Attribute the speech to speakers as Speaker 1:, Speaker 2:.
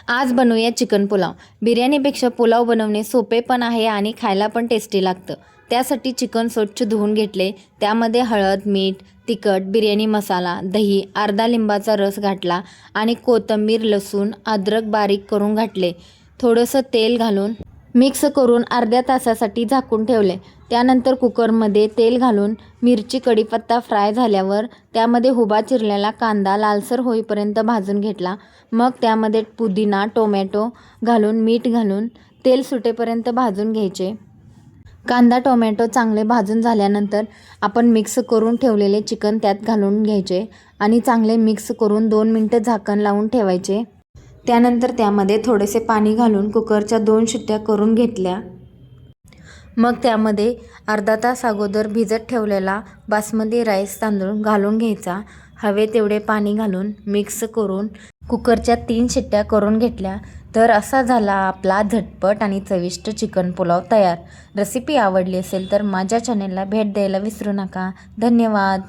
Speaker 1: आज बनवूया चिकन पुलाव। बिर्याणीपेक्षा पुलाव बनवणे सोपे पण आहे आणि खायला पण टेस्टी लागतं। त्यासाठी चिकन स्वच्छ धुवून घेतले, त्यामध्ये हळद, मीठ, तिखट, बिर्याणी मसाला, दही, अर्धा लिंबाचा रस घातला आणि कोथिंबीर, लसूण, अद्रक बारीक करून घातले। थोडंसं तेल घालून मिक्स करून अर्ध्या तासासाठी झाकून ठेवले। त्यानंतर कुकरमध्ये तेल घालून मिरची, कढीपत्ता फ्राय झाल्यावर त्यामध्ये उभा चिरलेला कांदा लालसर होईपर्यंत भाजून घेतला। मग त्यामध्ये पुदिना, टोमॅटो घालून मीठ घालून तेल सुटेपर्यंत भाजून घ्यायचे। कांदा, टोमॅटो चांगले भाजून झाल्यानंतर आपण मिक्स करून ठेवलेले चिकन त्यात घालून घ्यायचे आणि चांगले मिक्स करून 2 मिनिटं झाकण लावून ठेवायचे। त्यानंतर त्यामध्ये थोडेसे पाणी घालून कुकरच्या 2 शिट्ट्या करून घेतल्या। मग त्यामध्ये अर्धा तास अगोदर भिजत ठेवलेला बासमती राईस तांदूळ घालून घ्यायचा। हवे तेवढे पाणी घालून मिक्स करून कुकरच्या 3 शिट्ट्या करून घेतल्या तर असा झाला आपला झटपट आणि चविष्ट चिकन पुलाव तयार। रेसिपी आवडली असेल तर माझ्या चॅनेलला भेट द्यायला विसरू नका। धन्यवाद।